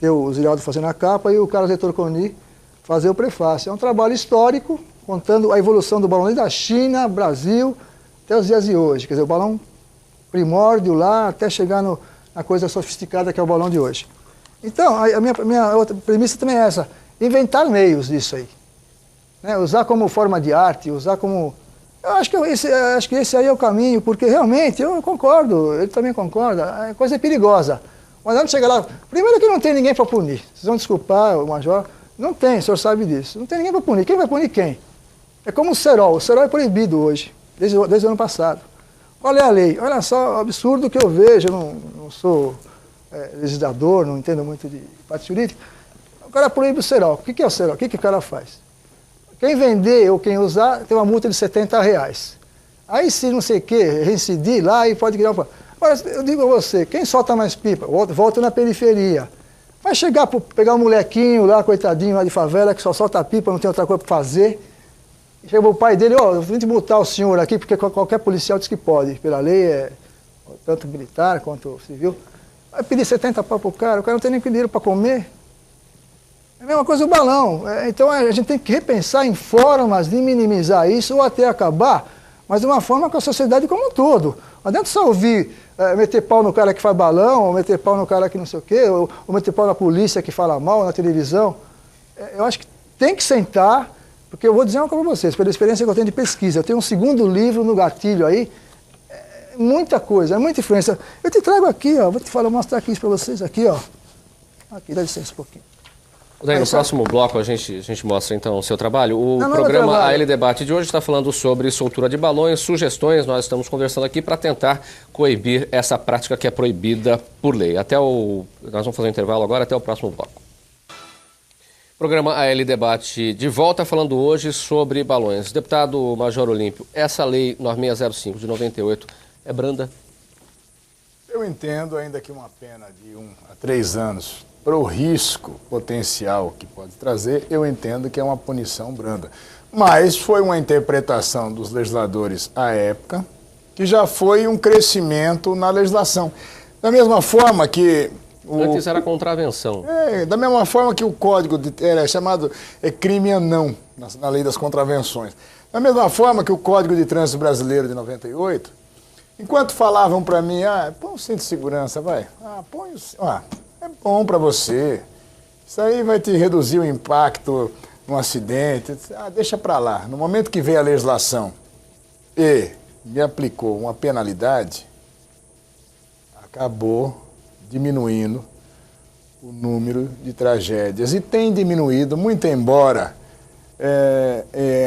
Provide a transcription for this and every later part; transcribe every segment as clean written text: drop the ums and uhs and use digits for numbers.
ter o Ziraldo fazendo a capa e o Carlos Heitor Coni fazer o prefácio. É um trabalho histórico, contando a evolução do balão desde a China, Brasil, até os dias de hoje. Quer dizer, o balão primórdio lá, até chegar na coisa sofisticada que é o balão de hoje. Então, a minha outra premissa também é essa, inventar meios disso aí. Né? Usar como forma de arte, usar como... Eu acho que esse aí é o caminho, porque realmente, eu concordo, ele também concorda, a coisa é perigosa. Mas não chega lá, primeiro que não tem ninguém para punir, vocês vão desculpar o Major, não tem, o senhor sabe disso, não tem ninguém para punir, quem vai punir quem? É como o cerol é proibido hoje, desde o ano passado. Qual é a lei? Olha só o absurdo que eu vejo, eu não sou legislador, não entendo muito de parte jurídica, o cara proíbe o cerol. O que é o cerol? O que o cara faz? Quem vender ou quem usar tem uma multa de R$70. Aí se não sei o que, reincidir lá e pode criar um... Agora, eu digo a você, quem solta mais pipa, volta na periferia. Vai chegar para pegar um molequinho lá, coitadinho lá de favela, que só solta pipa, não tem outra coisa para fazer. Chega o pai dele, ó, vou te multar o senhor aqui, porque qualquer policial diz que pode. Pela lei, tanto militar quanto civil. Vai pedir 70 pau pro cara, o cara não tem nem dinheiro para comer. É a mesma coisa o balão. Então a gente tem que repensar em formas de minimizar isso ou até acabar, mas de uma forma com a sociedade como um todo. Não adianta só ouvir meter pau no cara que faz balão, ou meter pau no cara que não sei o quê, ou meter pau na polícia que fala mal, na televisão. Eu acho que tem que sentar, porque eu vou dizer uma coisa para vocês, pela experiência que eu tenho de pesquisa. Eu tenho um segundo livro no gatilho aí, muita coisa, é muita influência. Eu te trago aqui, ó, vou mostrar aqui isso para vocês, aqui, ó. Aqui, dá licença um pouquinho. Daí, no próximo bloco a gente mostra então o seu trabalho. O programa AL Debate de hoje está falando sobre soltura de balões, sugestões. Nós estamos conversando aqui para tentar coibir essa prática que é proibida por lei. Nós vamos fazer um intervalo agora, até o próximo bloco. Programa AL Debate de volta, falando hoje sobre balões. Deputado Major Olímpio, essa lei 9605 de 98 é branda? Eu entendo, ainda que uma pena de 1 a 3 anos, para o risco potencial que pode trazer, eu entendo que é uma punição branda. Mas foi uma interpretação dos legisladores à época, que já foi um crescimento na legislação. Da mesma forma que... Antes era contravenção. Da mesma forma que o código era chamado crime anão, na lei das contravenções. Da mesma forma que o Código de Trânsito Brasileiro de 98, enquanto falavam para mim, põe o cinto de segurança, vai. Põe o... é bom para você. Isso aí vai te reduzir o impacto no acidente. Deixa para lá. No momento que veio a legislação e me aplicou uma penalidade, acabou diminuindo o número de tragédias. E tem diminuído, muito embora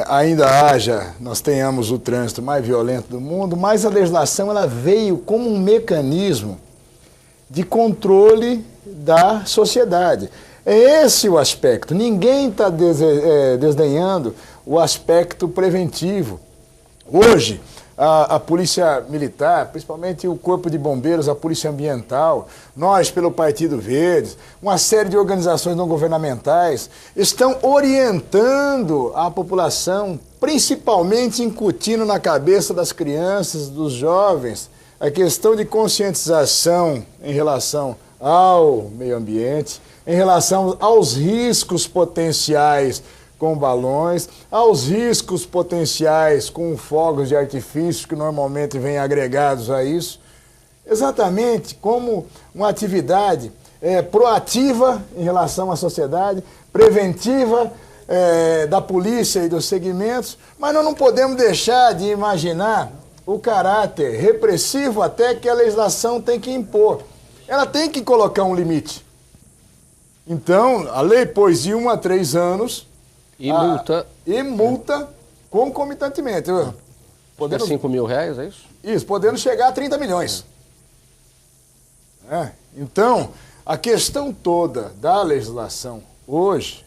ainda nós tenhamos o trânsito mais violento do mundo, mas a legislação ela veio como um mecanismo de controle da sociedade. É esse o aspecto. Ninguém está desdenhando o aspecto preventivo. Hoje, a Polícia Militar, principalmente o Corpo de Bombeiros, a Polícia Ambiental, nós, pelo Partido Verde, uma série de organizações não governamentais, estão orientando a população, principalmente incutindo na cabeça das crianças, dos jovens, a questão de conscientização em relação ao meio ambiente, em relação aos riscos potenciais com balões, aos riscos potenciais com fogos de artifício que normalmente vêm agregados a isso, exatamente como uma atividade proativa em relação à sociedade, preventiva da polícia e dos segmentos, mas nós não podemos deixar de imaginar o caráter repressivo até que a legislação tem que impor. Ela tem que colocar um limite. Então, a lei pôs de 1 a 3 anos... E multa concomitantemente. Podendo... R$5 mil, é isso? Isso, podendo chegar a 30 milhões. Então, a questão toda da legislação hoje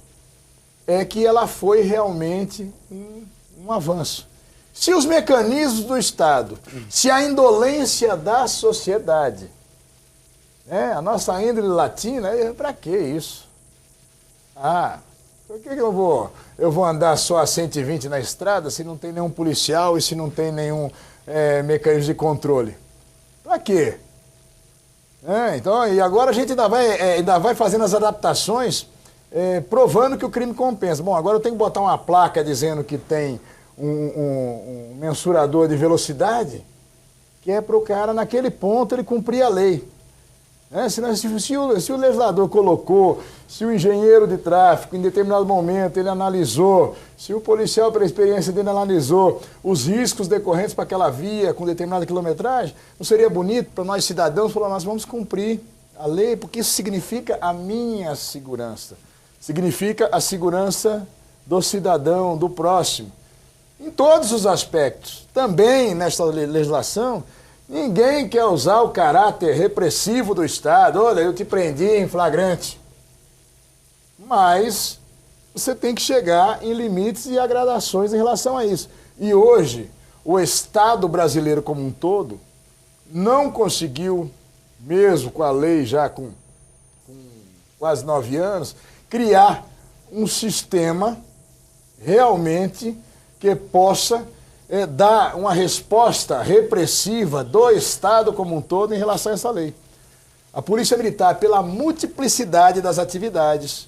é que ela foi realmente um avanço. Se os mecanismos do Estado, se a indolência da sociedade, a nossa índole latina, para que isso? Por que eu vou andar só a 120 na estrada se não tem nenhum policial e se não tem nenhum mecanismo de controle? Para quê? Então, e agora a gente ainda vai fazendo as adaptações, provando que o crime compensa. Bom, agora eu tenho que botar uma placa dizendo que tem um mensurador de velocidade, que é para o cara, naquele ponto, ele cumprir a lei. Se o legislador colocou, se o engenheiro de tráfego, em determinado momento, ele analisou, se o policial, pela experiência dele, analisou os riscos decorrentes para aquela via com determinada quilometragem, não seria bonito para nós cidadãos falar, nós vamos cumprir a lei, porque isso significa a minha segurança, significa a segurança do cidadão, do próximo, em todos os aspectos. Também, nesta legislação, ninguém quer usar o caráter repressivo do Estado. Olha, eu te prendi em flagrante. Mas você tem que chegar em limites e gradações em relação a isso. E hoje, o Estado brasileiro como um todo não conseguiu, mesmo com a lei já com quase 9 anos, criar um sistema realmente que possa dar uma resposta repressiva do Estado como um todo em relação a essa lei. A Polícia Militar, pela multiplicidade das atividades,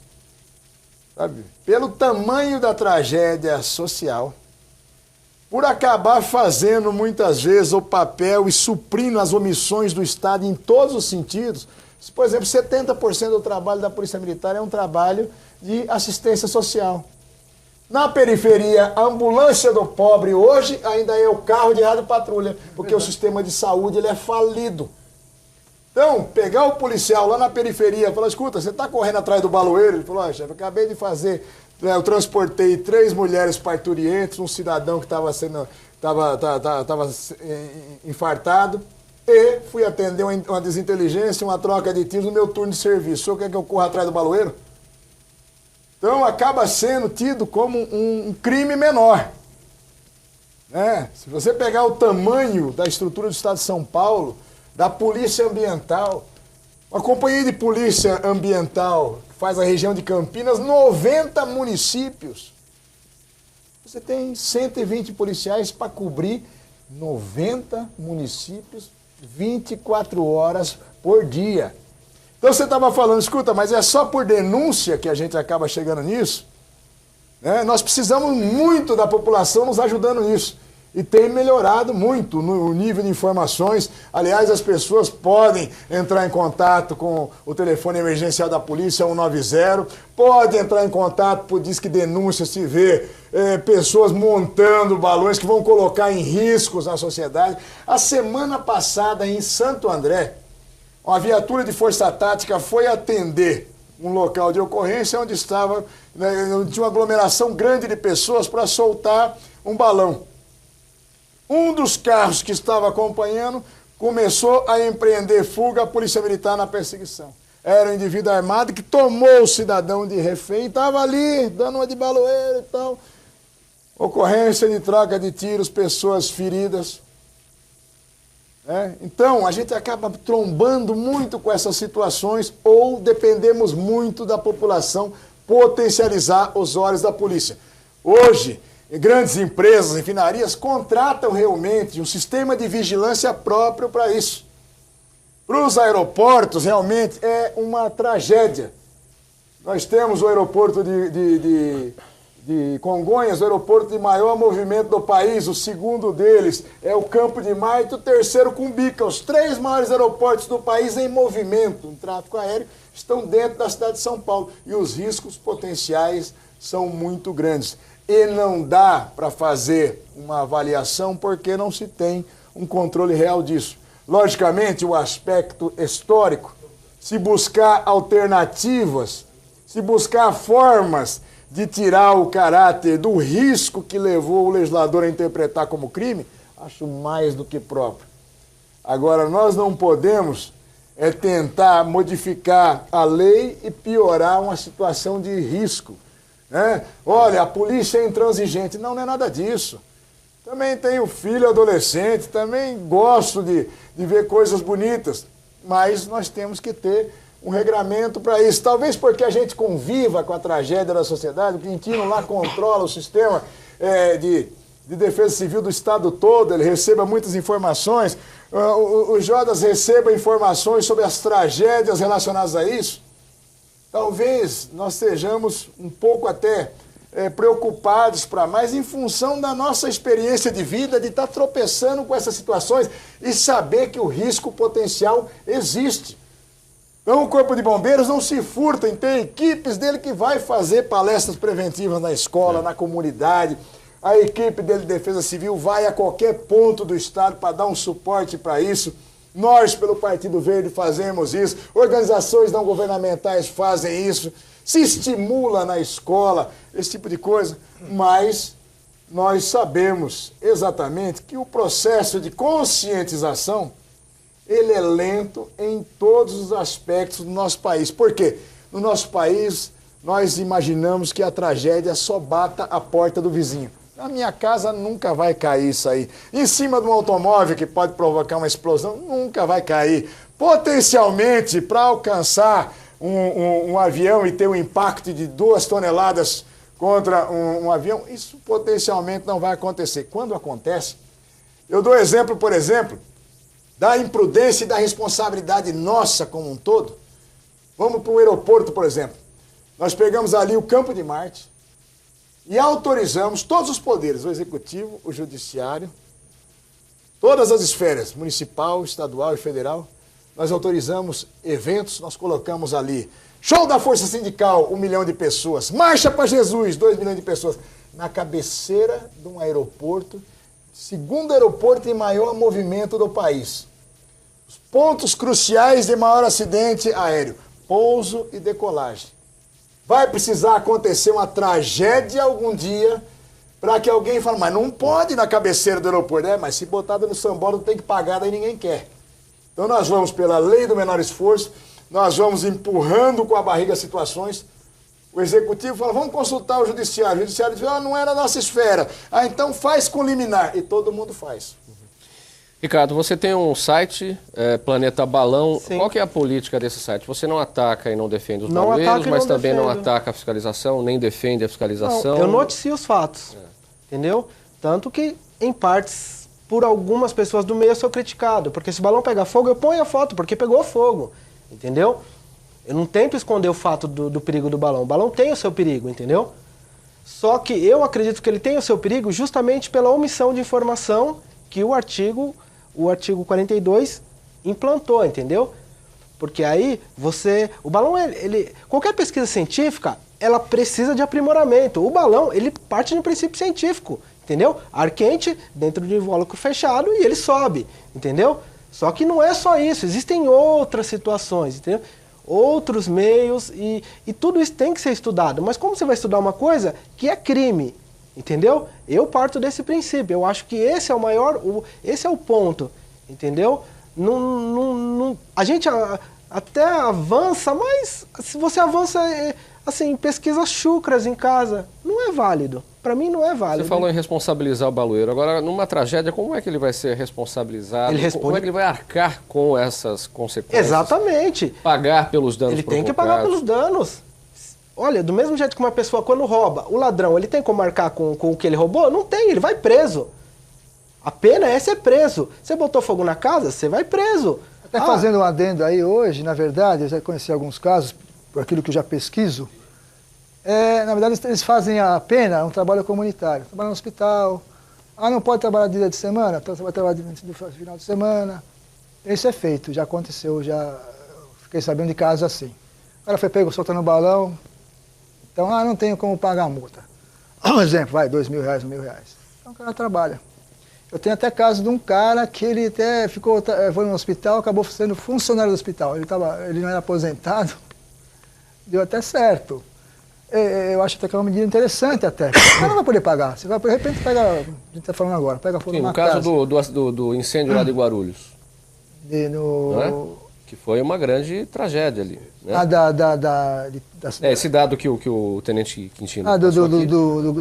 sabe, pelo tamanho da tragédia social, por acabar fazendo muitas vezes o papel e suprindo as omissões do Estado em todos os sentidos. Por exemplo, 70% do trabalho da Polícia Militar é um trabalho de assistência social. Na periferia, a ambulância do pobre hoje ainda é o carro de radiopatrulha, porque o sistema de saúde ele é falido. Então, pegar o policial lá na periferia e falar, escuta, você está correndo atrás do baloeiro? Ele falou, chefe, acabei de fazer, eu transportei 3 mulheres parturientes, um cidadão que estava infartado, e fui atender uma desinteligência, uma troca de tiros no meu turno de serviço. O senhor quer que eu corra atrás do baloeiro? Então, acaba sendo tido como um crime menor. Se você pegar o tamanho da estrutura do Estado de São Paulo, da Polícia Ambiental, uma companhia de Polícia Ambiental que faz a região de Campinas, 90 municípios. Você tem 120 policiais para cobrir 90 municípios 24 horas por dia. Então você estava falando, escuta, mas é só por denúncia que a gente acaba chegando nisso? Nós precisamos muito da população nos ajudando nisso. E tem melhorado muito no nível de informações. Aliás, as pessoas podem entrar em contato com o telefone emergencial da polícia, 190, pode entrar em contato por Disque Denúncia se vê pessoas montando balões que vão colocar em riscos na sociedade. A semana passada, em Santo André, uma viatura de força tática foi atender um local de ocorrência onde estava, tinha uma aglomeração grande de pessoas para soltar um balão. Um dos carros que estava acompanhando começou a empreender fuga, a Polícia Militar na perseguição. Era um indivíduo armado que tomou o cidadão de refém, estava ali, dando uma de baloeiro e tal. Ocorrência de troca de tiros, pessoas feridas. Então, a gente acaba trombando muito com essas situações ou dependemos muito da população potencializar os olhos da polícia. Hoje, grandes empresas, refinarias, contratam realmente um sistema de vigilância próprio para isso. Para os aeroportos, realmente, é uma tragédia. Nós temos o aeroporto de Congonhas, o aeroporto de maior movimento do país, o segundo deles é o Campo de Marte, o terceiro Cumbica. Os 3 maiores aeroportos do país em movimento, em tráfego aéreo, estão dentro da cidade de São Paulo. E os riscos potenciais são muito grandes. E não dá para fazer uma avaliação porque não se tem um controle real disso. Logicamente, o aspecto histórico, se buscar alternativas, se buscar formas de tirar o caráter do risco que levou o legislador a interpretar como crime, acho mais do que próprio. Agora, nós não podemos tentar modificar a lei e piorar uma situação de risco. Olha, a polícia é intransigente. Não, não é nada disso. Também tenho filho adolescente, também gosto de ver coisas bonitas, mas nós temos que ter um regramento para isso. Talvez porque a gente conviva com a tragédia da sociedade, o Quintino lá controla o sistema de de Defesa Civil do estado todo, ele receba muitas informações, o Jodas receba informações sobre as tragédias relacionadas a isso, talvez nós estejamos um pouco até preocupados para mais em função da nossa experiência de vida, de estar tropeçando com essas situações e saber que o risco potencial existe. Então o Corpo de Bombeiros não se furta em ter equipes dele que vai fazer palestras preventivas na escola, na comunidade. A equipe dele de Defesa Civil vai a qualquer ponto do estado para dar um suporte para isso. Nós, pelo Partido Verde, fazemos isso. Organizações não governamentais fazem isso. Se estimula na escola, esse tipo de coisa. Mas nós sabemos exatamente que o processo de conscientização, ele é lento em todos os aspectos do nosso país. Por quê? No nosso país, nós imaginamos que a tragédia só bata a porta do vizinho. Na minha casa nunca vai cair isso aí. Em cima de um automóvel que pode provocar uma explosão, nunca vai cair. Potencialmente, para alcançar um avião e ter um impacto de 2 toneladas contra um avião, isso potencialmente não vai acontecer. Quando acontece, eu dou exemplo, por exemplo, da imprudência e da responsabilidade nossa como um todo. Vamos para um aeroporto, por exemplo. Nós pegamos ali o Campo de Marte e autorizamos todos os poderes, o executivo, o judiciário, todas as esferas, municipal, estadual e federal, nós autorizamos eventos, nós colocamos ali show da Força Sindical, 1 milhão de pessoas, Marcha para Jesus, 2 milhões de pessoas, na cabeceira de um aeroporto, segundo aeroporto em maior movimento do país. Os pontos cruciais de maior acidente aéreo, pouso e decolagem. Vai precisar acontecer uma tragédia algum dia para que alguém fale, mas não pode ir na cabeceira do aeroporto. Mas se botada no sambódromo tem que pagar, daí ninguém quer. Então nós vamos pela lei do menor esforço, nós vamos empurrando com a barriga situações. O executivo fala, vamos consultar o judiciário. O judiciário diz, não era a nossa esfera. Então faz com liminar. E todo mundo faz. Ricardo, você tem um site, Planeta Balão. Sim. Qual que é a política desse site? Você não ataca e não defende os baloeiros, mas também não ataca a fiscalização, nem defende a fiscalização? Não, eu noticio os fatos, entendeu? Tanto que, em partes, por algumas pessoas do meio eu sou criticado. Porque se o balão pegar fogo, eu ponho a foto, porque pegou fogo, entendeu? Eu não tento esconder o fato do perigo do balão. O balão tem o seu perigo, entendeu? Só que eu acredito que ele tem o seu perigo justamente pela omissão de informação que o artigo 42 implantou, entendeu? Porque aí o balão, qualquer pesquisa científica, ela precisa de aprimoramento. O balão, ele parte de um princípio científico, entendeu? Ar quente dentro de invólucro fechado e ele sobe, entendeu? Só que não é só isso, existem outras situações, entendeu? Outros meios e tudo isso tem que ser estudado. Mas como você vai estudar uma coisa que é crime? Entendeu? Eu parto desse princípio. Eu acho que esse é o maior, esse é o ponto. Entendeu? A gente até avança, mas se você avança assim, pesquisas chucras em casa, não é válido. Para mim não é válido. Você falou em responsabilizar o baloeiro. Agora, numa tragédia, como é que ele vai ser responsabilizado? Como é que ele vai arcar com essas consequências? Exatamente. Pagar pelos danos Ele provocados. tem que pagar pelos danos. Olha, do mesmo jeito que uma pessoa quando rouba, o ladrão, ele tem como marcar com o que ele roubou? Não tem, ele vai preso. A pena é ser preso. Você botou fogo na casa, você vai preso. Até fazendo um adendo aí hoje, na verdade, eu já conheci alguns casos, por aquilo que eu já pesquiso, na verdade eles fazem a pena, um trabalho comunitário. Trabalham no hospital, não pode trabalhar dia de semana, então você vai trabalhar no final de semana. Isso é feito, já aconteceu, já fiquei sabendo de casos assim. O cara foi pego soltando o balão, então, não tenho como pagar a multa. Um exemplo, vai, R$2.000, R$1.000. Então o cara trabalha. Eu tenho até caso de um cara que ele até foi no hospital, acabou sendo funcionário do hospital. Ele não era aposentado, deu até certo. Eu acho até que é uma medida interessante até. O cara não vai poder pagar. Você vai, de repente, pega, a gente está falando agora, pega fogo numa casa. No caso do incêndio lá de Guarulhos. Não é? Que foi uma grande tragédia ali. Né? Esse dado que o Tenente Quintino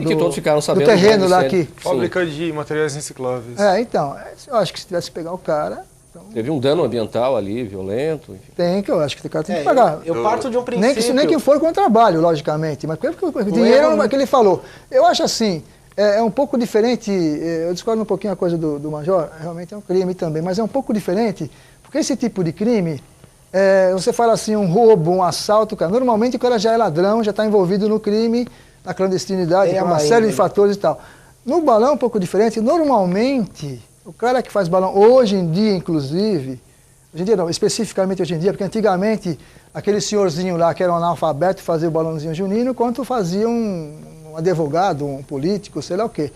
e que todos ficaram sabendo. Do terreno lá aqui. Fábrica de materiais recicláveis. Então, eu acho que se tivesse que pegar o cara... Então, teve um dano ambiental ali, violento, enfim. Eu acho que o cara tem que pagar. Eu parto de um princípio... Nem que for com o trabalho, logicamente, mas porque o dinheiro é o que ele falou. Eu acho assim, é um pouco diferente, eu discordo um pouquinho a coisa do Major, realmente é um crime também, mas é um pouco diferente, porque esse tipo de crime, você fala assim, um roubo, um assalto, cara, normalmente o cara já é ladrão, já está envolvido no crime, na clandestinidade, com uma série de fatores e tal. No balão é um pouco diferente, normalmente, o cara que faz balão, hoje em dia inclusive, hoje em dia não, especificamente hoje em dia, porque antigamente aquele senhorzinho lá que era um analfabeto fazia o balãozinho junino, quanto fazia um advogado, um político, sei lá o quê.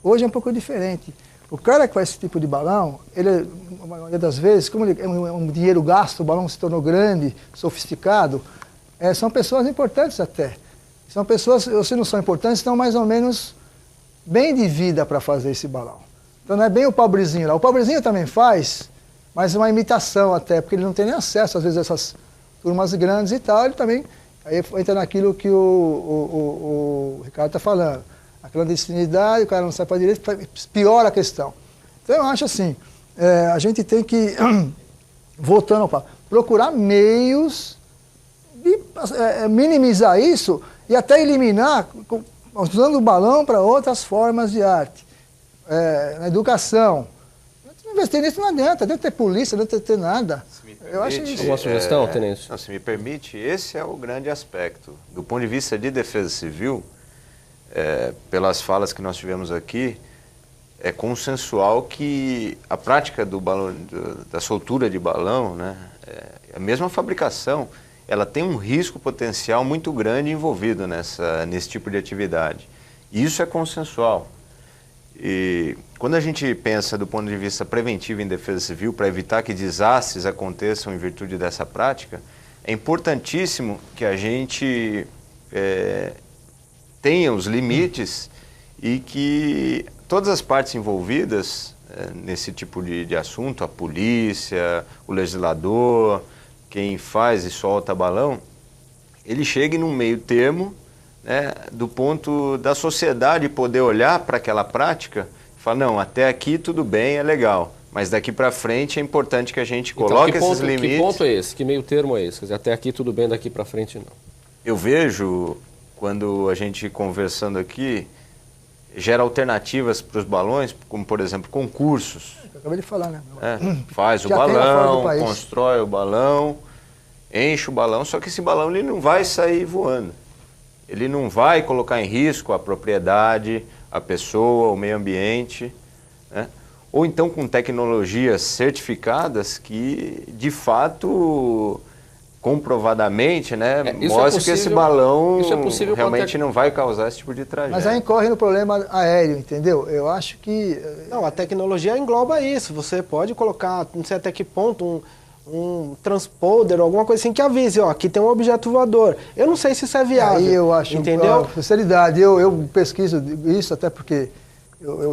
Hoje é um pouco diferente. O cara que faz esse tipo de balão, ele, a maioria das vezes, como é um dinheiro gasto, o balão se tornou grande, sofisticado, são pessoas importantes até. São pessoas, se não são importantes, estão mais ou menos bem de vida para fazer esse balão. Então não é bem o pobrezinho lá. O pobrezinho também faz, mas uma imitação até, porque ele não tem nem acesso, às vezes, a essas turmas grandes e tal. Ele também aí entra naquilo que o Ricardo está falando. A clandestinidade, o cara não sai para a direita, piora a questão. Então eu acho assim, a gente tem que, voltando ao papo, procurar meios de minimizar isso e até eliminar, usando o balão para outras formas de arte. Na educação. Investir nisso não adianta, deve ter polícia, não deve ter nada. Eu acho isso. Uma sugestão, Tenente? Não, se me permite, esse é o grande aspecto. Do ponto de vista de defesa civil, pelas falas que nós tivemos aqui, é consensual que a prática do balão, da soltura de balão, né, a mesma fabricação, ela tem um risco potencial muito grande envolvido nesse tipo de atividade. E isso é consensual. E quando a gente pensa do ponto de vista preventivo em defesa civil, para evitar que desastres aconteçam em virtude dessa prática, é importantíssimo que a gente tenha os limites e que todas as partes envolvidas nesse tipo de assunto, a polícia, o legislador, quem faz e solta balão, ele chegue num meio termo, né, do ponto da sociedade poder olhar para aquela prática e falar, não, até aqui tudo bem, é legal, mas daqui para frente é importante que a gente coloque esses limites. Que ponto é esse? Que meio termo é esse? Quer dizer, até aqui tudo bem, daqui para frente não. Eu vejo, quando a gente conversando aqui, gera alternativas para os balões, como por exemplo concursos. Eu acabei de falar, né? Faz o balão, constrói o balão, enche o balão, só que esse balão ele não vai sair voando. Ele não vai colocar em risco a propriedade, a pessoa, o meio ambiente, né? Ou então com tecnologias certificadas que, de fato, comprovadamente, né, mostra que esse balão realmente não vai causar esse tipo de tragédia. Mas aí incorre no problema aéreo, entendeu? Eu acho que... Não, a tecnologia engloba isso. Você pode colocar, não sei até que ponto, um transponder, alguma coisa assim que avise, ó, aqui tem um objeto voador. Eu não sei se isso é viável. Aí eu acho, entendeu? Sinceridade, eu pesquiso isso até porque,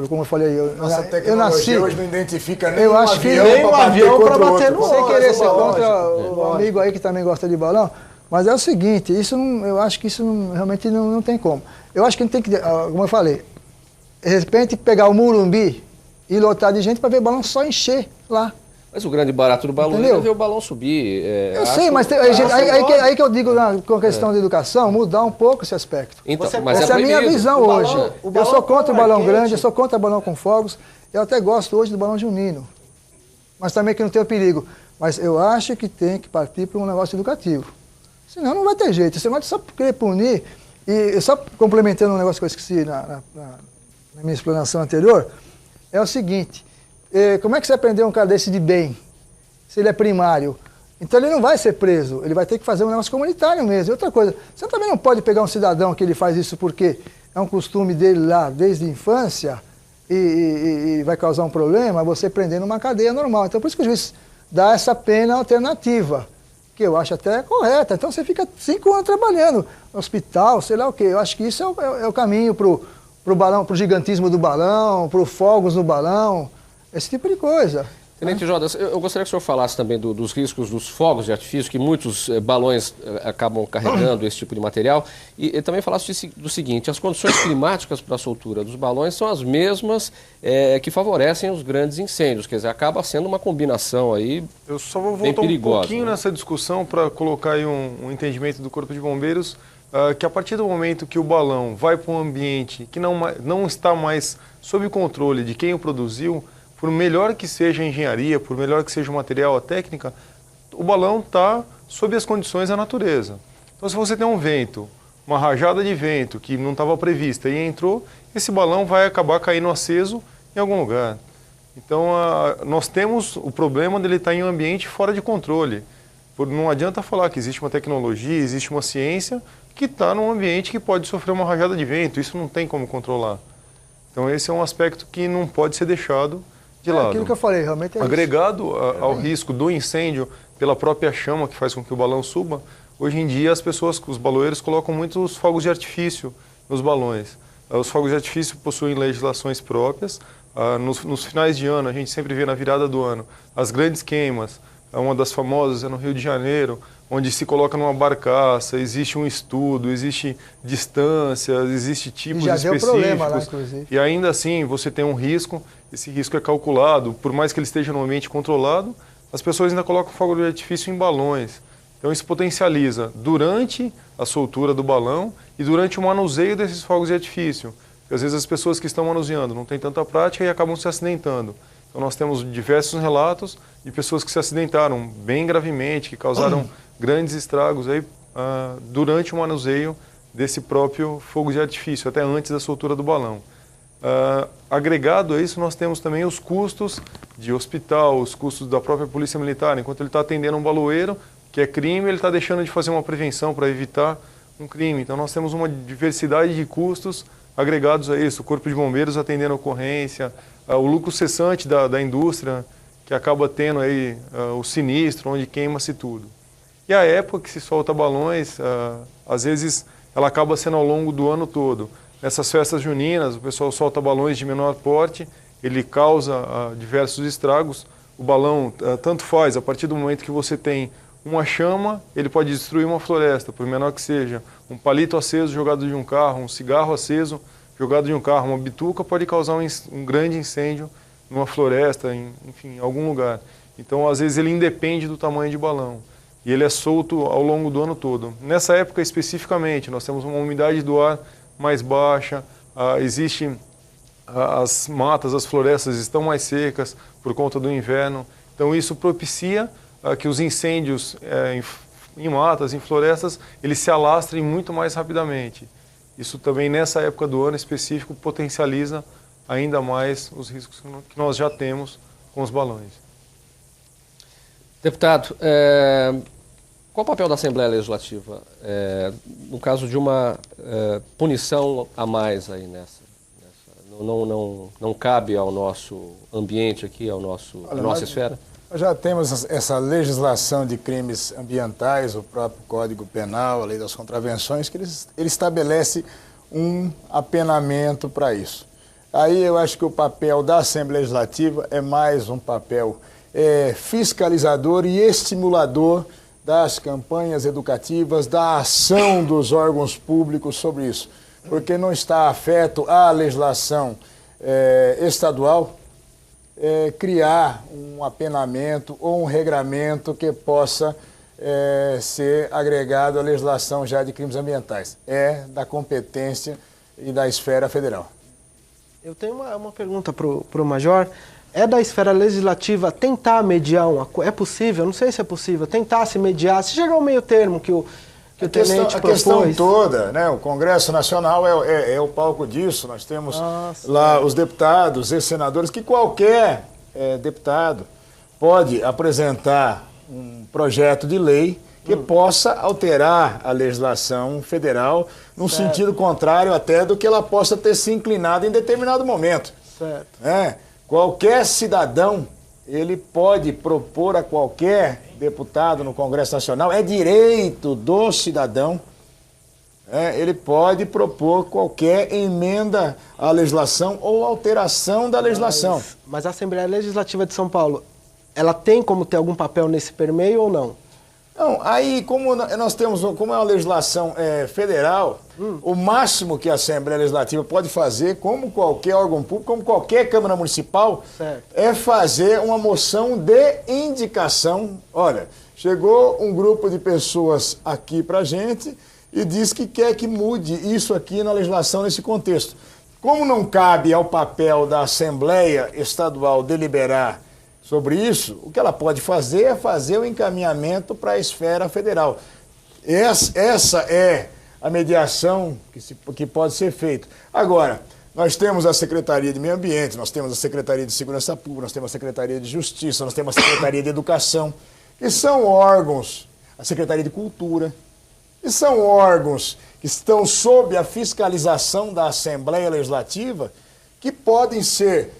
como eu falei, eu nasci... hoje não identifica nem eu acho que nem um avião para bater no sem querer ser contra o amigo aí que também gosta de balão, mas é o seguinte, isso não, eu acho que isso realmente não tem como. Eu acho que a gente tem que, como eu falei, de repente pegar o Morumbi e lotar de gente para ver o balão só encher lá. Mas o grande barato do balão é ver o balão subir. Eu sei, mas aí que eu digo com a questão da educação, mudar um pouco esse aspecto. Então, essa é a minha visão hoje. Eu sou contra o balão grande, eu sou contra o balão com fogos. Eu até gosto hoje do balão junino, mas também que não tem o perigo. Mas eu acho que tem que partir para um negócio educativo. Senão não vai ter jeito. Você não vai só querer punir. E só complementando um negócio que eu esqueci na minha explanação anterior, é o seguinte... Como é que você vai prender um cara desse de bem, se ele é primário? Então ele não vai ser preso, ele vai ter que fazer um negócio comunitário mesmo. E outra coisa, você também não pode pegar um cidadão que ele faz isso porque é um costume dele lá desde a infância e vai causar um problema, você prender numa cadeia normal. Então por isso que o juiz dá essa pena alternativa, que eu acho até correta. Então você fica 5 anos trabalhando no hospital, sei lá o quê. Eu acho que isso é o caminho pro balão, pro gigantismo do balão, pro fogos no balão. Esse tipo de coisa. Tenente Jodas, eu gostaria que o senhor falasse também dos riscos dos fogos de artifício, que muitos balões acabam carregando esse tipo de material, e também falasse do seguinte, as condições climáticas para a soltura dos balões são as mesmas que favorecem os grandes incêndios, quer dizer, acaba sendo uma combinação aí bem perigosa. Eu só vou voltar um pouquinho nessa discussão para colocar aí um entendimento do Corpo de Bombeiros que a partir do momento que o balão vai para um ambiente que não está mais sob controle de quem o produziu, por melhor que seja a engenharia, por melhor que seja o material, a técnica, o balão está sob as condições da natureza. Então, se você tem um vento, uma rajada de vento que não estava prevista e entrou, esse balão vai acabar caindo aceso em algum lugar. Então, nós temos o problema dele estar em um ambiente fora de controle. Não adianta falar que existe uma tecnologia, existe uma ciência que está num ambiente que pode sofrer uma rajada de vento. Isso não tem como controlar. Então, esse é um aspecto que não pode ser deixado de lado. Aquilo que eu falei, realmente é agregado ao risco do incêndio pela própria chama que faz com que o balão suba, hoje em dia os baloeiros colocam muitos fogos de artifício nos balões. Os fogos de artifício possuem legislações próprias. Nos finais de ano, a gente sempre vê na virada do ano, as grandes queimas. Uma das famosas é no Rio de Janeiro, onde se coloca numa barcaça, existe um estudo, existe distâncias, existe tipos já específicos. Deu problema lá, inclusive. E ainda assim você tem um risco, esse risco é calculado, por mais que ele esteja no ambiente controlado, as pessoas ainda colocam fogo de artifício em balões. Então isso potencializa durante a soltura do balão e durante o manuseio desses fogos de artifício. Porque às vezes as pessoas que estão manuseando não têm tanta prática e acabam se acidentando. Então nós temos diversos relatos de pessoas que se acidentaram bem gravemente, que causaram grandes estragos aí, durante o manuseio desse próprio fogo de artifício, até antes da soltura do balão. Agregado a isso, nós temos também os custos de hospital, os custos da própria Polícia Militar. Enquanto ele está atendendo um baloeiro, que é crime, ele está deixando de fazer uma prevenção para evitar um crime. Então nós temos uma diversidade de custos agregados a isso. O Corpo de Bombeiros atendendo a ocorrência, o lucro cessante da indústria, que acaba tendo aí o sinistro, onde queima-se tudo. E a época que se solta balões, às vezes ela acaba sendo ao longo do ano todo. Nessas festas juninas, o pessoal solta balões de menor porte, ele causa diversos estragos. O balão tanto faz, a partir do momento que você tem uma chama, ele pode destruir uma floresta, por menor que seja. Um palito aceso jogado de um carro, um cigarro aceso jogado de um carro, uma bituca pode causar um grande incêndio numa floresta, enfim, em algum lugar. Então, às vezes, ele independe do tamanho de balão. E ele é solto ao longo do ano todo. Nessa época, especificamente, nós temos uma umidade do ar mais baixa, as matas, as florestas estão mais secas por conta do inverno. Então, isso propicia que os incêndios em matas, em florestas, eles se alastrem muito mais rapidamente. Isso também, nessa época do ano específico, potencializa ainda mais os riscos que nós já temos com os balões. Deputado, qual o papel da Assembleia Legislativa no caso de uma punição a mais aí nessa? Não cabe ao nosso ambiente aqui, à nossa esfera? Nós já temos essa legislação de crimes ambientais, o próprio Código Penal, a Lei das Contravenções, que ele estabelece um apenamento para isso. Aí eu acho que o papel da Assembleia Legislativa é mais um papel fiscalizador e estimulador das campanhas educativas, da ação dos órgãos públicos sobre isso, porque não está afeto à legislação estadual criar um apenamento ou um regramento que possa ser agregado à legislação já de crimes ambientais. É da competência e da esfera federal. Eu tenho uma pergunta para o Major. É da esfera legislativa tentar mediar é possível? Não sei se é possível. Tentar se mediar, se chegar ao meio termo que o tenente propôs. A questão toda, né? O Congresso Nacional é o palco disso. Nós temos lá os deputados e senadores, que qualquer deputado pode apresentar um projeto de lei que possa alterar a legislação federal num sentido contrário até do que ela possa ter se inclinado em determinado momento. Certo. Qualquer cidadão, ele pode propor a qualquer deputado no Congresso Nacional, é direito do cidadão, ele pode propor qualquer emenda à legislação ou alteração da legislação. Mas a Assembleia Legislativa de São Paulo, ela tem como ter algum papel nesse permeio ou não? Não, aí como nós temos, como é uma legislação federal, o máximo que a Assembleia Legislativa pode fazer, como qualquer órgão público, como qualquer Câmara Municipal, é fazer uma moção de indicação. Olha, chegou um grupo de pessoas aqui pra gente e diz que quer que mude isso aqui na legislação nesse contexto. Como não cabe ao papel da Assembleia Estadual deliberar sobre isso, o que ela pode fazer é fazer o encaminhamento para a esfera federal. Essa é a mediação que pode ser feita. Agora, nós temos a Secretaria de Meio Ambiente, nós temos a Secretaria de Segurança Pública, nós temos a Secretaria de Justiça, nós temos a Secretaria de Educação, que são órgãos, a Secretaria de Cultura, que são órgãos que estão sob a fiscalização da Assembleia Legislativa, que podem ser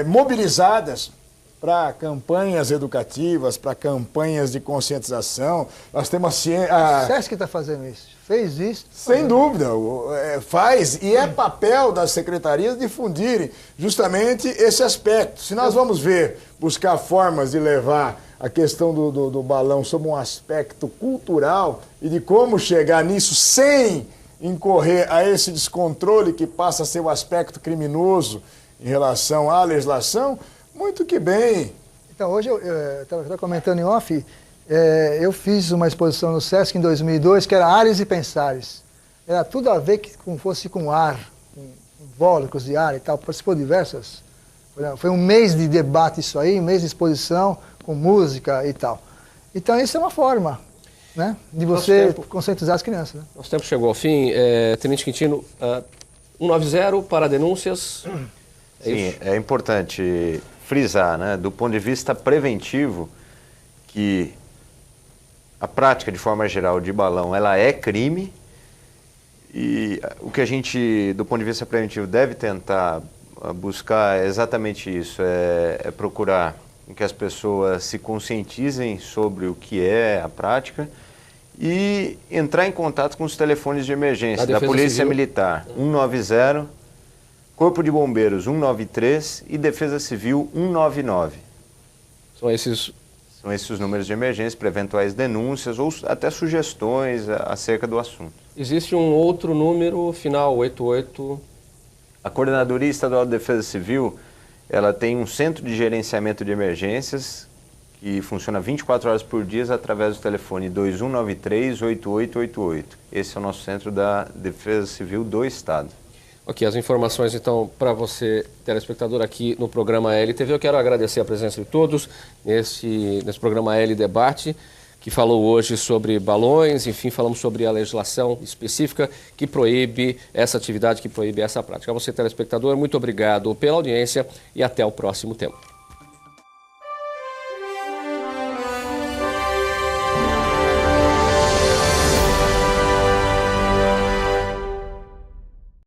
mobilizadas para campanhas educativas, para campanhas de conscientização. Nós temos a SESC está fazendo isso, fez isso. Sem dúvida, faz, e é papel das secretarias difundirem justamente esse aspecto. Se nós vamos buscar formas de levar a questão do balão sob um aspecto cultural e de como chegar nisso sem incorrer a esse descontrole que passa a ser o aspecto criminoso em relação à legislação, muito que bem. Então, hoje eu estava comentando em off, eu fiz uma exposição no Sesc em 2002, que era Ares e Pensares. Era tudo a ver como fosse com ar, com invólucros de ar e tal, participou de diversas. Foi um mês de debate isso aí, um mês de exposição, com música e tal. Então, isso é uma forma, né, de você conscientizar as crianças. Né? Nosso tempo chegou ao fim. Tenente Quintino, 190 para denúncias. Sim, é importante frisar, né, do ponto de vista preventivo, que a prática, de forma geral, de balão, ela é crime, e o que a gente, do ponto de vista preventivo, deve tentar buscar é exatamente isso, é procurar que as pessoas se conscientizem sobre o que é a prática e entrar em contato com os telefones de emergência da Polícia Militar, 190, Corpo de Bombeiros 193 e Defesa Civil 199. São esses os números de emergência para eventuais denúncias ou até sugestões acerca do assunto. Existe um outro número, final 88. A Coordenadoria Estadual de Defesa Civil, ela tem um centro de gerenciamento de emergências que funciona 24 horas por dia através do telefone 2193-8888. Esse é o nosso centro da Defesa Civil do Estado. Ok, as informações então para você, telespectador, aqui no programa LTV. Eu quero agradecer a presença de todos nesse programa L Debate, que falou hoje sobre balões, enfim, falamos sobre a legislação específica que proíbe essa atividade, que proíbe essa prática. A você, telespectador, muito obrigado pela audiência e até o próximo tema.